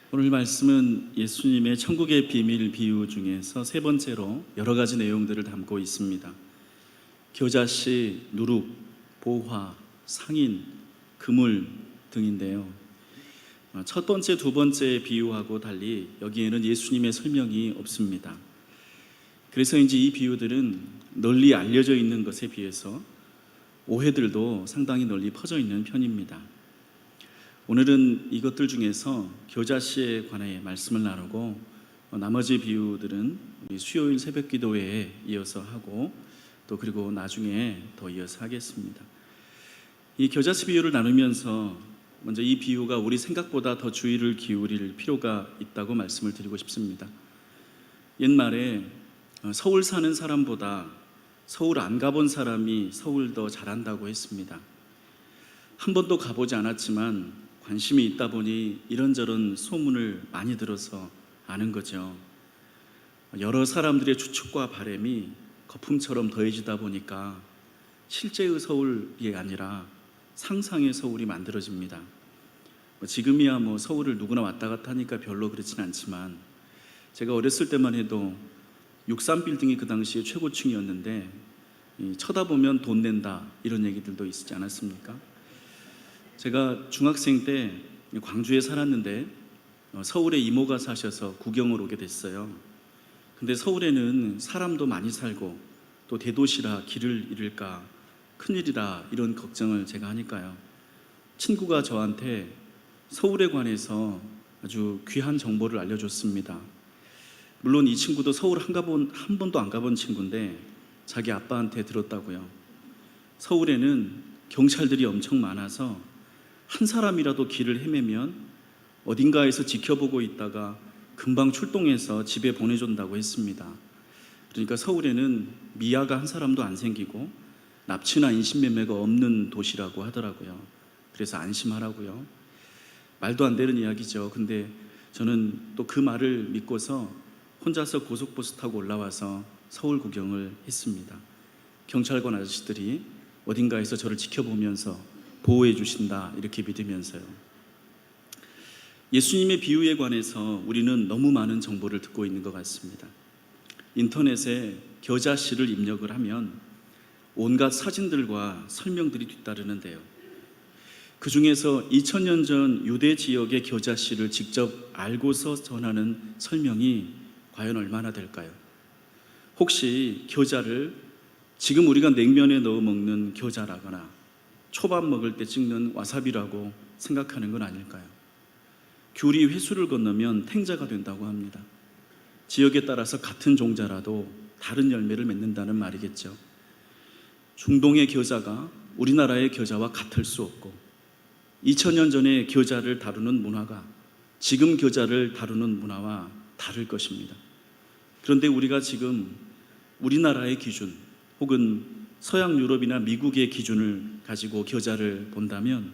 오늘 말씀은 예수님의 천국의 비밀 비유 중에서 세 번째로 여러 가지 내용들을 담고 있습니다. 겨자씨, 누룩, 보화, 상인, 그물 등인데요. 첫 번째, 두 번째 비유하고 달리 여기에는 예수님의 설명이 없습니다. 그래서인지 이 비유들은 널리 알려져 있는 것에 비해서 오해들도 상당히 널리 퍼져 있는 편입니다. 오늘은 이것들 중에서 겨자씨에 관해 말씀을 나누고 나머지 비유들은 수요일 새벽 기도회에 이어서 하고 또 그리고 나중에 더 이어서 하겠습니다. 이 겨자씨 비유를 나누면서 먼저 이 비유가 우리 생각보다 더 주의를 기울일 필요가 있다고 말씀을 드리고 싶습니다. 옛말에 서울 사는 사람보다 서울 안 가본 사람이 서울 더 잘한다고 했습니다. 한 번도 가보지 않았지만 관심이 있다 보니 이런저런 소문을 많이 들어서 아는 거죠. 여러 사람들의 추측과 바람이 거품처럼 더해지다 보니까 실제의 서울이 아니라 상상의 서울이 만들어집니다. 지금이야 서울을 누구나 왔다 갔다 하니까 별로 그렇진 않지만 제가 어렸을 때만 해도 63빌딩이 그 당시에 최고층이었는데 쳐다보면 돈 낸다 이런 얘기들도 있지 않았습니까? 제가 중학생 때 광주에 살았는데 서울에 이모가 사셔서 구경을 오게 됐어요. 근데 서울에는 사람도 많이 살고 또 대도시라 길을 잃을까 큰일이라 이런 걱정을 제가 하니까요. 친구가 저한테 서울에 관해서 아주 귀한 정보를 알려줬습니다. 물론 이 친구도 서울 한 번도 안 가본 친구인데 자기 아빠한테 들었다고요. 서울에는 경찰들이 엄청 많아서 한 사람이라도 길을 헤매면 어딘가에서 지켜보고 있다가 금방 출동해서 집에 보내준다고 했습니다. 그러니까 서울에는 미아가 한 사람도 안 생기고 납치나 인신매매가 없는 도시라고 하더라고요. 그래서 안심하라고요. 말도 안 되는 이야기죠. 근데 저는 또 그 말을 믿고서 혼자서 고속버스 타고 올라와서 서울 구경을 했습니다. 경찰관 아저씨들이 어딘가에서 저를 지켜보면서 보호해 주신다 이렇게 믿으면서요. 예수님의 비유에 관해서 우리는 너무 많은 정보를 듣고 있는 것 같습니다. 인터넷에 겨자씨를 입력을 하면 온갖 사진들과 설명들이 뒤따르는데요. 그 중에서 2000년 전 유대 지역의 겨자씨를 직접 알고서 전하는 설명이 과연 얼마나 될까요? 혹시 겨자를 지금 우리가 냉면에 넣어 먹는 겨자라거나 초밥 먹을 때 찍는 와사비라고 생각하는 건 아닐까요? 귤이 회수를 건너면 탱자가 된다고 합니다. 지역에 따라서 같은 종자라도 다른 열매를 맺는다는 말이겠죠. 중동의 겨자가 우리나라의 겨자와 같을 수 없고 2000년 전에 겨자를 다루는 문화가 지금 겨자를 다루는 문화와 다를 것입니다. 그런데 우리가 지금 우리나라의 기준 혹은 서양 유럽이나 미국의 기준을 가지고 겨자를 본다면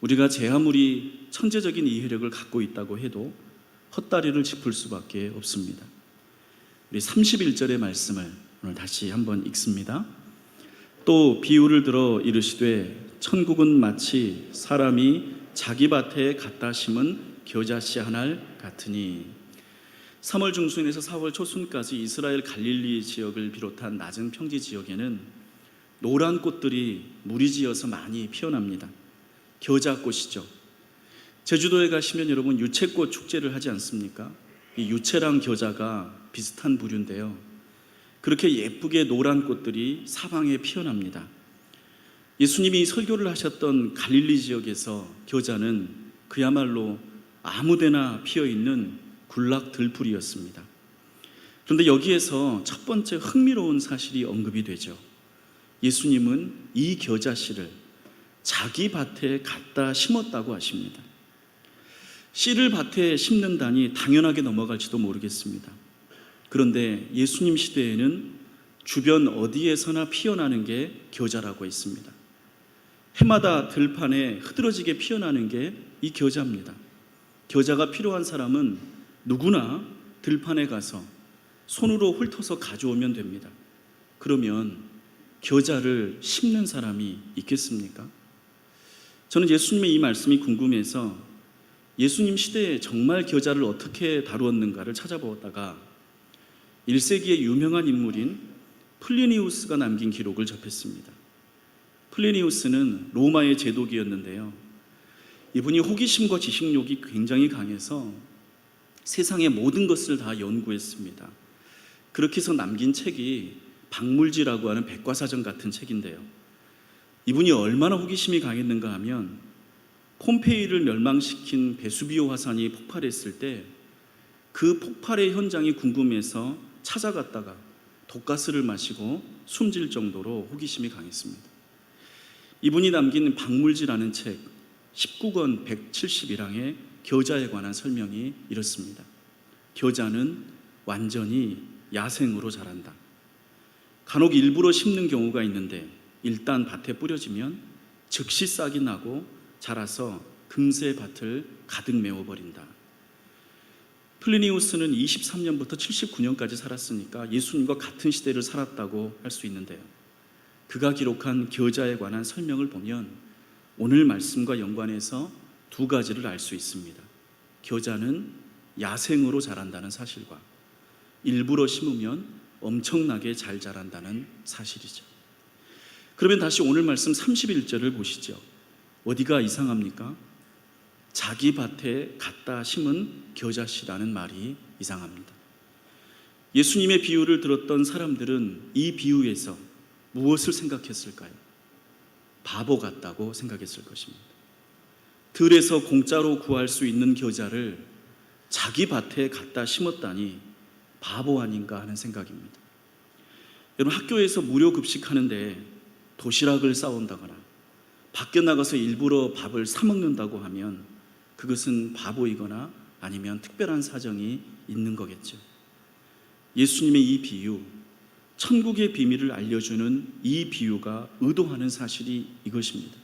우리가 제 아무리 천재적인 이해력을 갖고 있다고 해도 헛다리를 짚을 수밖에 없습니다. 우리 31절의 말씀을 오늘 다시 한번 읽습니다. 또 비유를 들어 이르시되 천국은 마치 사람이 자기 밭에 갖다 심은 겨자씨 한 알 같으니. 3월 중순에서 4월 초순까지 이스라엘 갈릴리 지역을 비롯한 낮은 평지 지역에는 노란 꽃들이 무리지어서 많이 피어납니다. 겨자꽃이죠. 제주도에 가시면 여러분 유채꽃 축제를 하지 않습니까? 이 유채랑 겨자가 비슷한 부류인데요. 그렇게 예쁘게 노란 꽃들이 사방에 피어납니다. 예수님이 설교를 하셨던 갈릴리 지역에서 겨자는 그야말로 아무데나 피어있는 군락 들풀이었습니다. 그런데 여기에서 첫 번째 흥미로운 사실이 언급이 되죠. 예수님은 이 겨자씨를 자기 밭에 갖다 심었다고 하십니다. 씨를 밭에 심는다니 당연하게 넘어갈지도 모르겠습니다. 그런데 예수님 시대에는 주변 어디에서나 피어나는 게 겨자라고 했습니다. 해마다 들판에 흐드러지게 피어나는 게 이 겨자입니다. 겨자가 필요한 사람은 누구나 들판에 가서 손으로 훑어서 가져오면 됩니다. 그러면 겨자를 심는 사람이 있겠습니까? 저는 예수님의 이 말씀이 궁금해서 예수님 시대에 정말 겨자를 어떻게 다루었는가를 찾아보다가 1세기의 유명한 인물인 플리니우스가 남긴 기록을 접했습니다. 플리니우스는 로마의 제독이었는데요. 이분이 호기심과 지식욕이 굉장히 강해서 세상의 모든 것을 다 연구했습니다. 그렇게 해서 남긴 책이 박물지라고 하는 백과사전 같은 책인데요. 이분이 얼마나 호기심이 강했는가 하면 폼페이를 멸망시킨 베수비오 화산이 폭발했을 때 그 폭발의 현장이 궁금해서 찾아갔다가 독가스를 마시고 숨질 정도로 호기심이 강했습니다. 이분이 남긴 박물지라는 책 19권 171항의 겨자에 관한 설명이 이렇습니다. 겨자는 완전히 야생으로 자란다. 간혹 일부러 심는 경우가 있는데 일단 밭에 뿌려지면 즉시 싹이 나고 자라서 금세 밭을 가득 메워버린다. 플리니우스는 23년부터 79년까지 살았으니까 예수님과 같은 시대를 살았다고 할 수 있는데요. 그가 기록한 겨자에 관한 설명을 보면 오늘 말씀과 연관해서 두 가지를 알 수 있습니다. 겨자는 야생으로 자란다는 사실과 일부러 심으면 엄청나게 잘 자란다는 사실이죠. 그러면 다시 오늘 말씀 31절을 보시죠. 어디가 이상합니까? 자기 밭에 갖다 심은 겨자씨라는 말이 이상합니다. 예수님의 비유를 들었던 사람들은 이 비유에서 무엇을 생각했을까요? 바보 같다고 생각했을 것입니다. 들에서 공짜로 구할 수 있는 겨자를 자기 밭에 갖다 심었다니 바보 아닌가 하는 생각입니다. 여러분, 학교에서 무료 급식하는데 도시락을 싸온다거나 밖에 나가서 일부러 밥을 사 먹는다고 하면 그것은 바보이거나 아니면 특별한 사정이 있는 거겠죠. 예수님의 이 비유, 천국의 비밀을 알려주는 이 비유가 의도하는 사실이 이것입니다.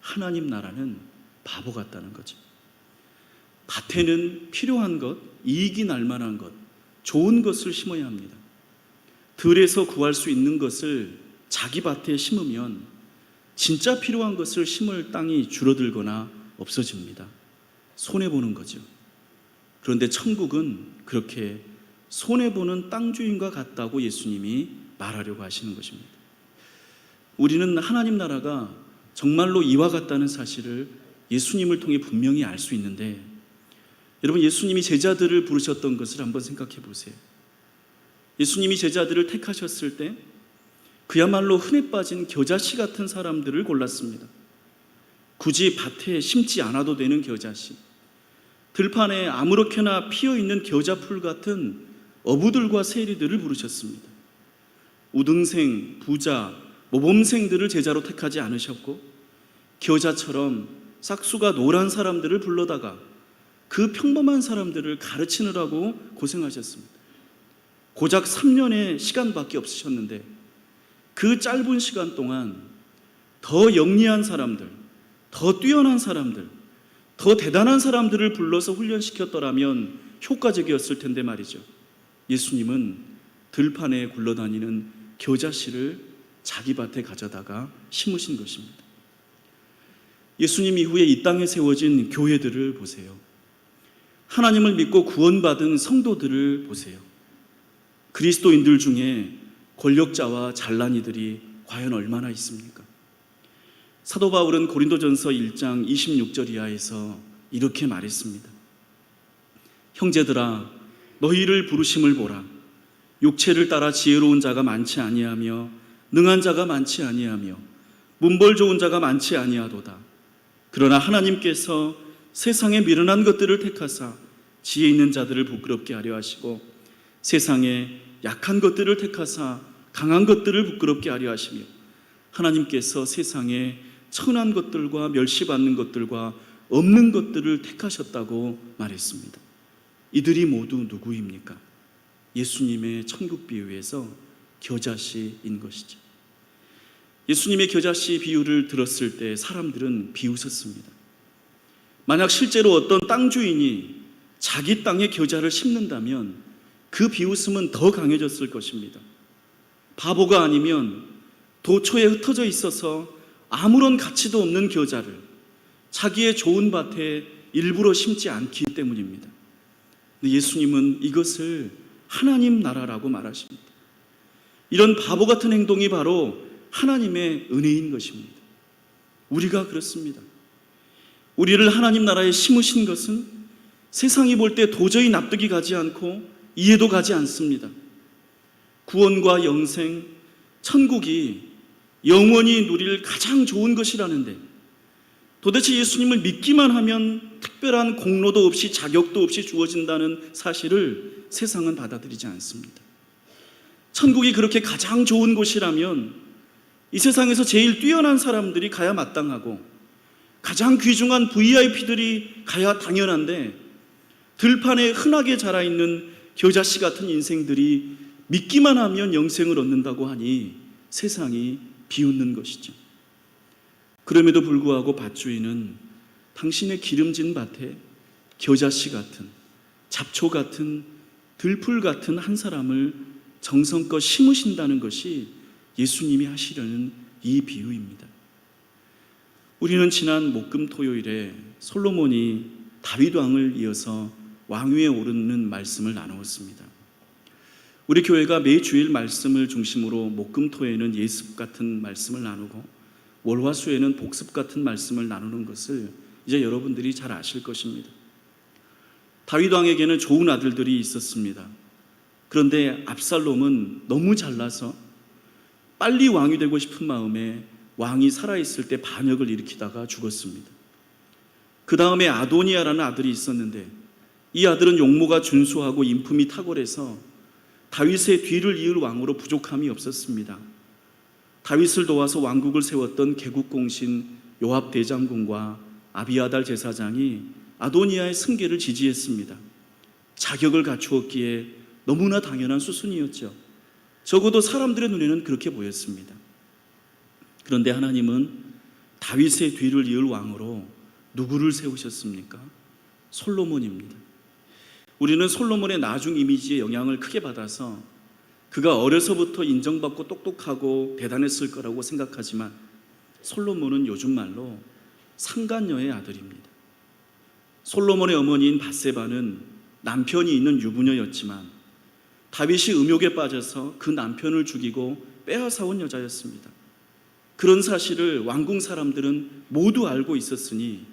하나님 나라는 바보 같다는 거죠. 밭에는 필요한 것, 이익이 날 만한 것, 좋은 것을 심어야 합니다. 들에서 구할 수 있는 것을 자기 밭에 심으면 진짜 필요한 것을 심을 땅이 줄어들거나 없어집니다. 손해보는 거죠. 그런데 천국은 그렇게 손해보는 땅 주인과 같다고 예수님이 말하려고 하시는 것입니다. 우리는 하나님 나라가 정말로 이와 같다는 사실을 예수님을 통해 분명히 알 수 있는데, 여러분, 예수님이 제자들을 부르셨던 것을 한번 생각해 보세요. 예수님이 제자들을 택하셨을 때 그야말로 흔해 빠진 겨자씨 같은 사람들을 골랐습니다. 굳이 밭에 심지 않아도 되는 겨자씨, 들판에 아무렇게나 피어있는 겨자풀 같은 어부들과 세리들을 부르셨습니다. 우등생, 부자, 모범생들을 제자로 택하지 않으셨고 겨자처럼 싹수가 노란 사람들을 불러다가 그 평범한 사람들을 가르치느라고 고생하셨습니다. 고작 3년의 시간밖에 없으셨는데 그 짧은 시간 동안 더 영리한 사람들, 더 뛰어난 사람들, 더 대단한 사람들을 불러서 훈련시켰더라면 효과적이었을 텐데 말이죠. 예수님은 들판에 굴러다니는 겨자씨를 자기 밭에 가져다가 심으신 것입니다. 예수님 이후에 이 땅에 세워진 교회들을 보세요. 하나님을 믿고 구원받은 성도들을 보세요. 그리스도인들 중에 권력자와 잘난이들이 과연 얼마나 있습니까? 사도 바울은 고린도전서 1장 26절 이하에서 이렇게 말했습니다. 형제들아, 너희를 부르심을 보라. 육체를 따라 지혜로운 자가 많지 아니하며 능한 자가 많지 아니하며 문벌 좋은 자가 많지 아니하도다. 그러나 하나님께서 세상에 미련한 것들을 택하사 지혜 있는 자들을 부끄럽게 하려 하시고 세상에 약한 것들을 택하사 강한 것들을 부끄럽게 하려 하시며 하나님께서 세상에 천한 것들과 멸시받는 것들과 없는 것들을 택하셨다고 말했습니다. 이들이 모두 누구입니까? 예수님의 천국 비유에서 겨자씨인 것이죠. 예수님의 겨자씨 비유를 들었을 때 사람들은 비웃었습니다. 만약 실제로 어떤 땅 주인이 자기 땅에 겨자를 심는다면 그 비웃음은 더 강해졌을 것입니다. 바보가 아니면 도초에 흩어져 있어서 아무런 가치도 없는 겨자를 자기의 좋은 밭에 일부러 심지 않기 때문입니다. 근데 예수님은 이것을 하나님 나라라고 말하십니다. 이런 바보 같은 행동이 바로 하나님의 은혜인 것입니다. 우리가 그렇습니다. 우리를 하나님 나라에 심으신 것은 세상이 볼 때 도저히 납득이 가지 않고 이해도 가지 않습니다. 구원과 영생, 천국이 영원히 누릴 가장 좋은 것이라는데 도대체 예수님을 믿기만 하면 특별한 공로도 없이 자격도 없이 주어진다는 사실을 세상은 받아들이지 않습니다. 천국이 그렇게 가장 좋은 곳이라면 이 세상에서 제일 뛰어난 사람들이 가야 마땅하고 가장 귀중한 VIP들이 가야 당연한데 들판에 흔하게 자라있는 겨자씨 같은 인생들이 믿기만 하면 영생을 얻는다고 하니 세상이 비웃는 것이죠. 그럼에도 불구하고 밭주인은 당신의 기름진 밭에 겨자씨 같은, 잡초 같은, 들풀 같은 한 사람을 정성껏 심으신다는 것이 예수님이 하시려는 이 비유입니다. 우리는 지난 목금토요일에 솔로몬이 다윗 왕을 이어서 왕위에 오르는 말씀을 나누었습니다. 우리 교회가 매 주일 말씀을 중심으로 목금토에는 예습 같은 말씀을 나누고 월화수에는 복습 같은 말씀을 나누는 것을 이제 여러분들이 잘 아실 것입니다. 다윗 왕에게는 좋은 아들들이 있었습니다. 그런데 압살롬은 너무 잘나서 빨리 왕이 되고 싶은 마음에 왕이 살아있을 때 반역을 일으키다가 죽었습니다. 그 다음에 아도니아라는 아들이 있었는데 이 아들은 용모가 준수하고 인품이 탁월해서 다윗의 뒤를 이을 왕으로 부족함이 없었습니다. 다윗을 도와서 왕국을 세웠던 개국공신 요압 대장군과 아비아달 제사장이 아도니아의 승계를 지지했습니다. 자격을 갖추었기에 너무나 당연한 수순이었죠. 적어도 사람들의 눈에는 그렇게 보였습니다. 그런데 하나님은 다윗의 뒤를 이을 왕으로 누구를 세우셨습니까? 솔로몬입니다. 우리는 솔로몬의 나중 이미지의 영향을 크게 받아서 그가 어려서부터 인정받고 똑똑하고 대단했을 거라고 생각하지만 솔로몬은 요즘 말로 상간녀의 아들입니다. 솔로몬의 어머니인 밧세바는 남편이 있는 유부녀였지만 다윗이 음욕에 빠져서 그 남편을 죽이고 빼앗아온 여자였습니다. 그런 사실을 왕궁 사람들은 모두 알고 있었으니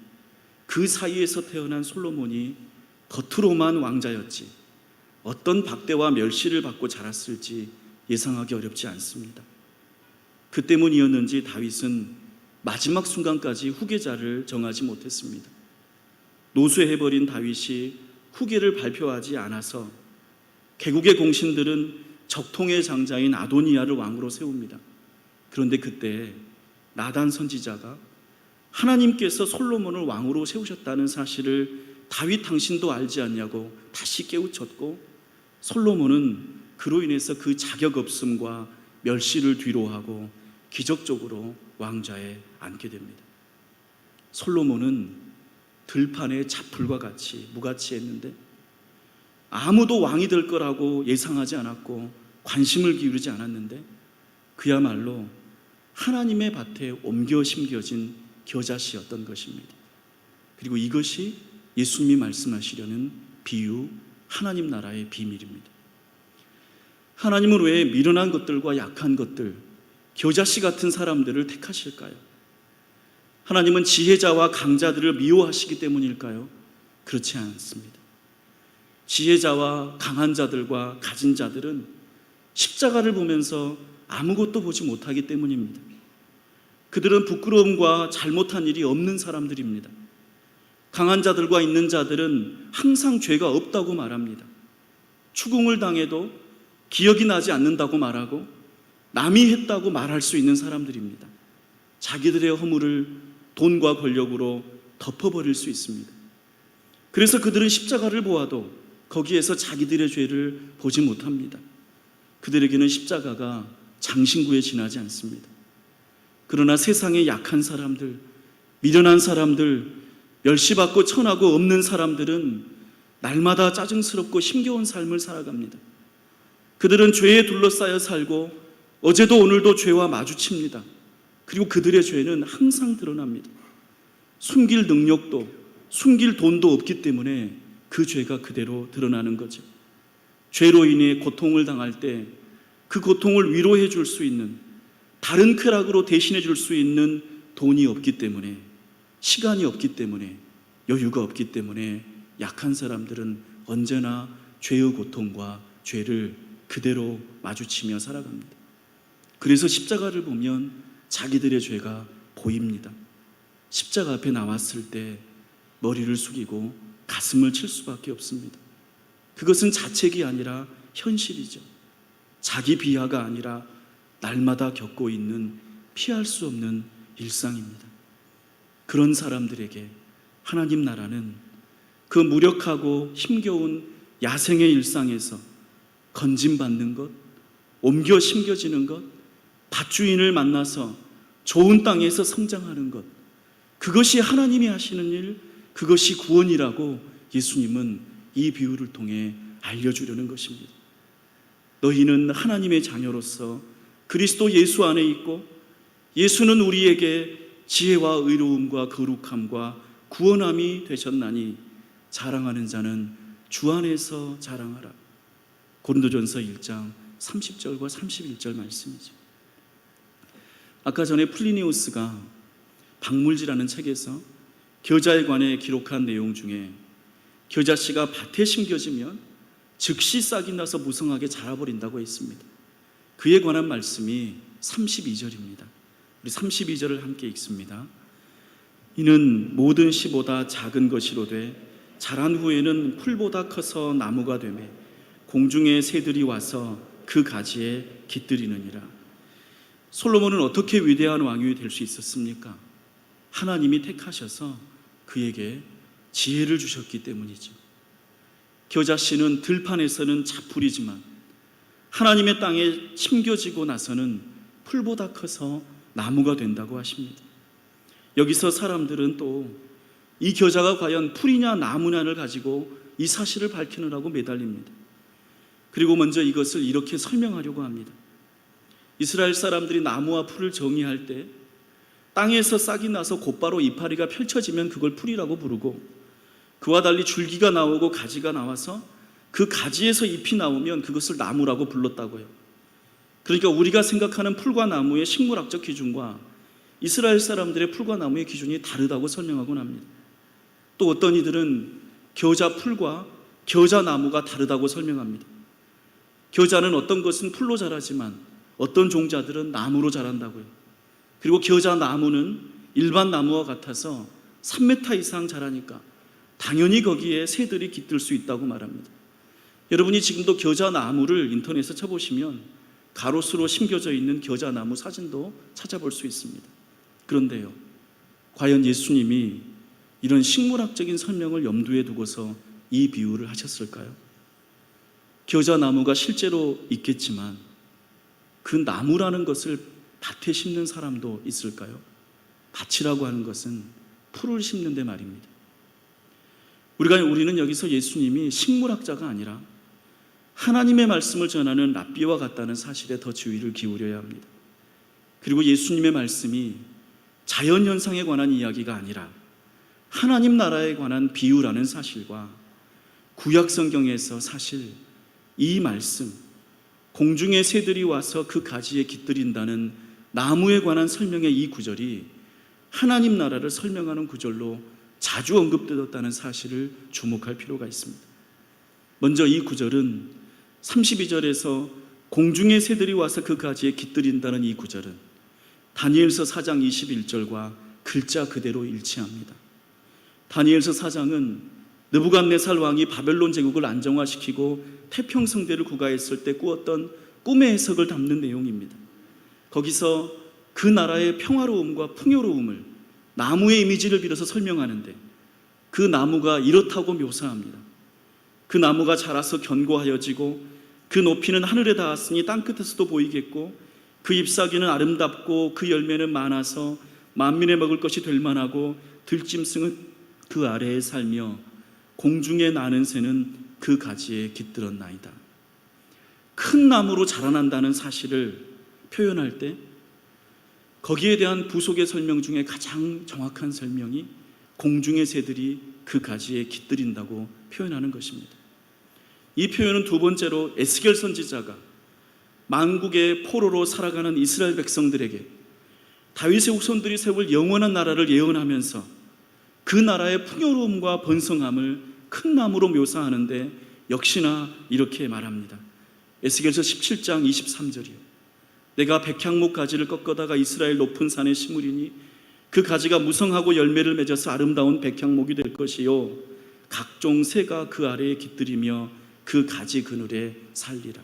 그 사이에서 태어난 솔로몬이 겉으로만 왕자였지 어떤 박대와 멸시를 받고 자랐을지 예상하기 어렵지 않습니다. 그 때문이었는지 다윗은 마지막 순간까지 후계자를 정하지 못했습니다. 노쇠해버린 다윗이 후계를 발표하지 않아서 개국의 공신들은 적통의 장자인 아도니아를 왕으로 세웁니다. 그런데 그때 나단 선지자가 하나님께서 솔로몬을 왕으로 세우셨다는 사실을 다윗 당신도 알지 않냐고 다시 깨우쳤고 솔로몬은 그로 인해서 그 자격 없음과 멸시를 뒤로하고 기적적으로 왕좌에 앉게 됩니다. 솔로몬은 들판의 잡풀과 같이 무가치했는데 아무도 왕이 될 거라고 예상하지 않았고 관심을 기울이지 않았는데 그야말로 하나님의 밭에 옮겨 심겨진 겨자씨였던 것입니다. 그리고 이것이 예수님이 말씀하시려는 비유, 하나님 나라의 비밀입니다. 하나님은 왜 미련한 것들과 약한 것들, 겨자씨 같은 사람들을 택하실까요? 하나님은 지혜자와 강자들을 미워하시기 때문일까요? 그렇지 않습니다. 지혜자와 강한 자들과 가진 자들은 십자가를 보면서 아무것도 보지 못하기 때문입니다. 그들은 부끄러움과 잘못한 일이 없는 사람들입니다. 강한 자들과 있는 자들은 항상 죄가 없다고 말합니다. 추궁을 당해도 기억이 나지 않는다고 말하고 남이 했다고 말할 수 있는 사람들입니다. 자기들의 허물을 돈과 권력으로 덮어버릴 수 있습니다. 그래서 그들은 십자가를 보아도 거기에서 자기들의 죄를 보지 못합니다. 그들에게는 십자가가 장신구에 지나지 않습니다. 그러나 세상의 약한 사람들, 미련한 사람들, 멸시받고 천하고 없는 사람들은 날마다 짜증스럽고 힘겨운 삶을 살아갑니다. 그들은 죄에 둘러싸여 살고 어제도 오늘도 죄와 마주칩니다. 그리고 그들의 죄는 항상 드러납니다. 숨길 능력도 숨길 돈도 없기 때문에 그 죄가 그대로 드러나는 거죠. 죄로 인해 고통을 당할 때 그 고통을 위로해 줄 수 있는, 다른 쾌락으로 대신해 줄 수 있는 돈이 없기 때문에, 시간이 없기 때문에, 여유가 없기 때문에 약한 사람들은 언제나 죄의 고통과 죄를 그대로 마주치며 살아갑니다. 그래서 십자가를 보면 자기들의 죄가 보입니다. 십자가 앞에 나왔을 때 머리를 숙이고 가슴을 칠 수밖에 없습니다. 그것은 자책이 아니라 현실이죠. 자기 비하가 아니라 날마다 겪고 있는 피할 수 없는 일상입니다. 그런 사람들에게 하나님 나라는 그 무력하고 힘겨운 야생의 일상에서 건짐받는 것, 옮겨 심겨지는 것, 밭주인을 만나서 좋은 땅에서 성장하는 것, 그것이 하나님이 하시는 일, 그것이 구원이라고 예수님은 이 비유를 통해 알려주려는 것입니다. 너희는 하나님의 자녀로서 그리스도 예수 안에 있고, 예수는 우리에게 지혜와 의로움과 거룩함과 구원함이 되셨나니 자랑하는 자는 주 안에서 자랑하라. 고린도전서 1장 30절과 31절 말씀이죠. 아까 전에 플리니우스가 박물지라는 책에서 겨자에 관해 기록한 내용 중에 겨자씨가 밭에 심겨지면 즉시 싹이 나서 무성하게 자라버린다고 했습니다. 그에 관한 말씀이 32절입니다. 우리 32절을 함께 읽습니다. 이는 모든 씨보다 작은 것이로되 자란 후에는 풀보다 커서 나무가 되매 공중의 새들이 와서 그 가지에 깃들이느니라. 솔로몬은 어떻게 위대한 왕이 될 수 있었습니까? 하나님이 택하셔서 그에게 지혜를 주셨기 때문이죠. 겨자씨는 들판에서는 자풀이지만 하나님의 땅에 심겨지고 나서는 풀보다 커서 나무가 된다고 하십니다. 여기서 사람들은 또 이 겨자가 과연 풀이냐 나무냐를 가지고 이 사실을 밝히느라고 매달립니다. 그리고 먼저 이것을 이렇게 설명하려고 합니다. 이스라엘 사람들이 나무와 풀을 정의할 때 땅에서 싹이 나서 곧바로 이파리가 펼쳐지면 그걸 풀이라고 부르고, 그와 달리 줄기가 나오고 가지가 나와서 그 가지에서 잎이 나오면 그것을 나무라고 불렀다고요. 그러니까 우리가 생각하는 풀과 나무의 식물학적 기준과 이스라엘 사람들의 풀과 나무의 기준이 다르다고 설명하곤 합니다. 또 어떤 이들은 겨자 풀과 겨자 나무가 다르다고 설명합니다. 겨자는 어떤 것은 풀로 자라지만 어떤 종자들은 나무로 자란다고요. 그리고 겨자 나무는 일반 나무와 같아서 3m 이상 자라니까 당연히 거기에 새들이 깃들 수 있다고 말합니다. 여러분이 지금도 겨자 나무를 인터넷에 쳐보시면 가로수로 심겨져 있는 겨자 나무 사진도 찾아볼 수 있습니다. 그런데요, 과연 예수님이 이런 식물학적인 설명을 염두에 두고서 이 비유를 하셨을까요? 겨자 나무가 실제로 있겠지만 그 나무라는 것을 밭에 심는 사람도 있을까요? 밭이라고 하는 것은 풀을 심는 데 말입니다. 우리는 여기서 예수님이 식물학자가 아니라 하나님의 말씀을 전하는 랍비와 같다는 사실에 더 주의를 기울여야 합니다. 그리고 예수님의 말씀이 자연현상에 관한 이야기가 아니라 하나님 나라에 관한 비유라는 사실과 구약성경에서 사실 이 말씀, 공중의 새들이 와서 그 가지에 깃들인다는 나무에 관한 설명의 이 구절이 하나님 나라를 설명하는 구절로 자주 언급되었다는 사실을 주목할 필요가 있습니다. 먼저 이 구절은 32절에서 공중의 새들이 와서 그 가지에 깃들인다는 이 구절은 다니엘서 4장 21절과 글자 그대로 일치합니다. 다니엘서 4장은 느부갓네살 왕이 바벨론 제국을 안정화시키고 태평성대를 구가했을 때 꾸었던 꿈의 해석을 담는 내용입니다. 거기서 그 나라의 평화로움과 풍요로움을 나무의 이미지를 빌어서 설명하는데 그 나무가 이렇다고 묘사합니다. 그 나무가 자라서 견고하여지고 그 높이는 하늘에 닿았으니 땅끝에서도 보이겠고 그 잎사귀는 아름답고 그 열매는 많아서 만민의 먹을 것이 될 만하고 들짐승은 그 아래에 살며 공중에 나는 새는 그 가지에 깃들었나이다. 큰 나무로 자라난다는 사실을 표현할 때 거기에 대한 부속의 설명 중에 가장 정확한 설명이 공중의 새들이 그 가지에 깃들인다고 표현하는 것입니다. 이 표현은 두 번째로 에스겔 선지자가 만국의 포로로 살아가는 이스라엘 백성들에게 다윗의 후손들이 세울 영원한 나라를 예언하면서 그 나라의 풍요로움과 번성함을 큰 나무로 묘사하는데 역시나 이렇게 말합니다. 에스겔서 17장 23절이요. 내가 백향목 가지를 꺾어다가 이스라엘 높은 산에 심으리니 그 가지가 무성하고 열매를 맺어서 아름다운 백향목이 될 것이요 각종 새가 그 아래에 깃들이며 그 가지 그늘에 살리라.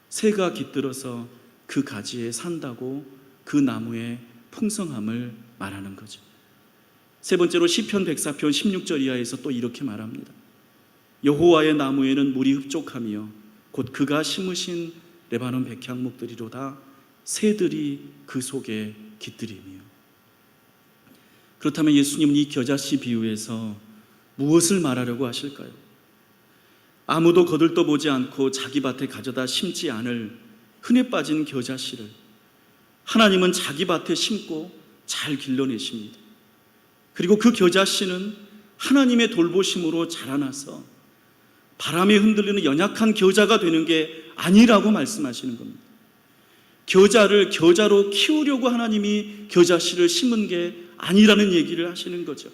새가 깃들어서 그 가지에 산다고 그 나무의 풍성함을 말하는 거죠. 세 번째로 시편 104편 16절 이하에서 또 이렇게 말합니다. 여호와의 나무에는 물이 흡족하며 곧 그가 심으신 레바논 백향목들이로다. 새들이 그 속에 깃들이며. 그렇다면 예수님은 이 겨자씨 비유에서 무엇을 말하려고 하실까요? 아무도 거들떠보지 않고 자기 밭에 가져다 심지 않을 흔해 빠진 겨자씨를 하나님은 자기 밭에 심고 잘 길러내십니다. 그리고 그 겨자씨는 하나님의 돌보심으로 자라나서 바람에 흔들리는 연약한 겨자가 되는 게 아니라고 말씀하시는 겁니다. 겨자를 겨자로 키우려고 하나님이 겨자씨를 심은 게 아니라는 얘기를 하시는 거죠.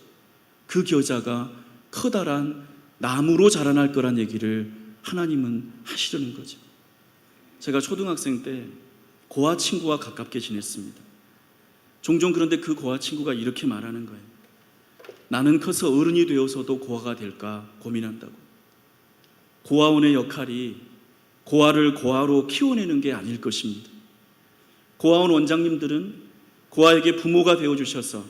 그 겨자가 커다란 나무로 자라날 거란 얘기를 하나님은 하시려는 거죠. 제가 초등학생 때 고아 친구와 가깝게 지냈습니다. 종종 그런데 그 고아 친구가 이렇게 말하는 거예요. 나는 커서 어른이 되어서도 고아가 될까 고민한다고. 고아원의 역할이 고아를 고아로 키워내는 게 아닐 것입니다. 고아원 원장님들은 고아에게 부모가 되어주셔서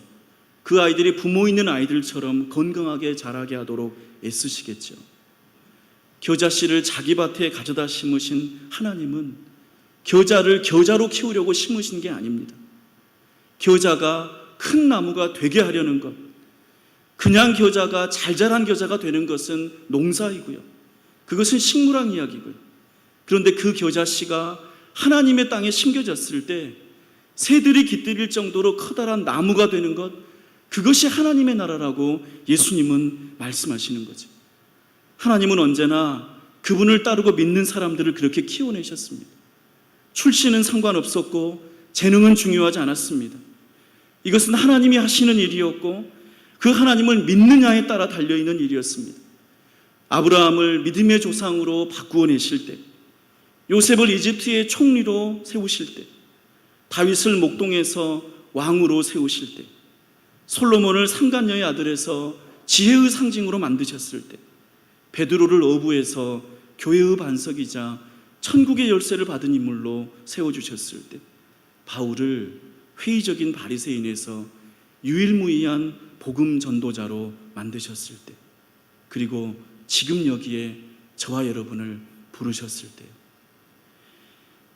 그 아이들이 부모 있는 아이들처럼 건강하게 자라게 하도록 애쓰시겠죠. 겨자씨를 자기 밭에 가져다 심으신 하나님은 겨자를 겨자로 키우려고 심으신 게 아닙니다. 겨자가 큰 나무가 되게 하려는 것, 그냥 겨자가 잘 자란 겨자가 되는 것은 농사이고요. 그것은 식물학 이야기고요. 그런데 그 겨자씨가 하나님의 땅에 심겨졌을 때 새들이 깃들일 정도로 커다란 나무가 되는 것, 그것이 하나님의 나라라고 예수님은 말씀하시는 거죠. 하나님은 언제나 그분을 따르고 믿는 사람들을 그렇게 키워내셨습니다. 출신은 상관없었고 재능은 중요하지 않았습니다. 이것은 하나님이 하시는 일이었고 그 하나님을 믿느냐에 따라 달려있는 일이었습니다. 아브라함을 믿음의 조상으로 바꾸어 내실 때, 요셉을 이집트의 총리로 세우실 때, 다윗을 목동에서 왕으로 세우실 때, 솔로몬을 상간녀의 아들에서 지혜의 상징으로 만드셨을 때, 베드로를 어부에서 교회의 반석이자 천국의 열쇠를 받은 인물로 세워주셨을 때, 바울을 회의적인 바리새인에서 유일무이한 복음 전도자로 만드셨을 때, 그리고 지금 여기에 저와 여러분을 부르셨을 때요.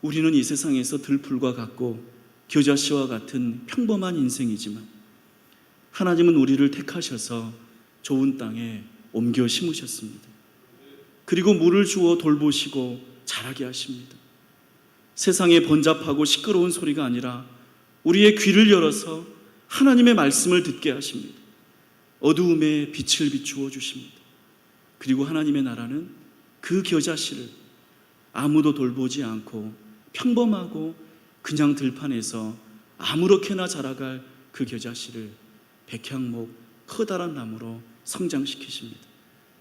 우리는 이 세상에서 들풀과 같고 겨자씨와 같은 평범한 인생이지만 하나님은 우리를 택하셔서 좋은 땅에 옮겨 심으셨습니다. 그리고 물을 주어 돌보시고 자라게 하십니다. 세상에 번잡하고 시끄러운 소리가 아니라 우리의 귀를 열어서 하나님의 말씀을 듣게 하십니다. 어두움에 빛을 비추어 주십니다. 그리고 하나님의 나라는 그 겨자씨를 아무도 돌보지 않고 평범하고 그냥 들판에서 아무렇게나 자라갈 그 겨자씨를 백향목 커다란 나무로 성장시키십니다.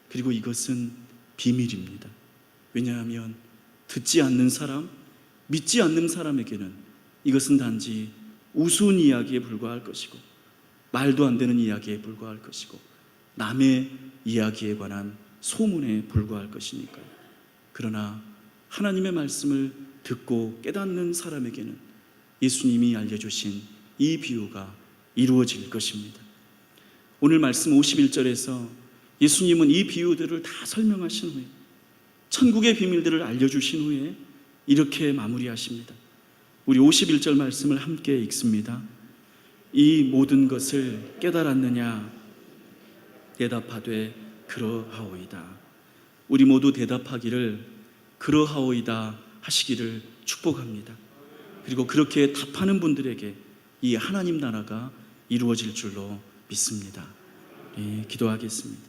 그리고 이것은 비밀입니다. 왜냐하면 듣지 않는 사람, 믿지 않는 사람에게는 이것은 단지 우스운 이야기에 불과할 것이고 말도 안 되는 이야기에 불과할 것이고 남의 이야기에 관한 소문에 불과할 것이니까요. 그러나 하나님의 말씀을 듣고 깨닫는 사람에게는 예수님이 알려주신 이 비유가 이루어질 것입니다. 오늘 말씀 51절에서 예수님은 이 비유들을 다 설명하신 후에 천국의 비밀들을 알려주신 후에 이렇게 마무리하십니다. 우리 51절 말씀을 함께 읽습니다. 이 모든 것을 깨달았느냐? 대답하되 그러하오이다. 우리 모두 대답하기를 그러하오이다 하시기를 축복합니다. 그리고 그렇게 답하는 분들에게 이 하나님 나라가 이루어질 줄로 믿습니다. 기도하겠습니다.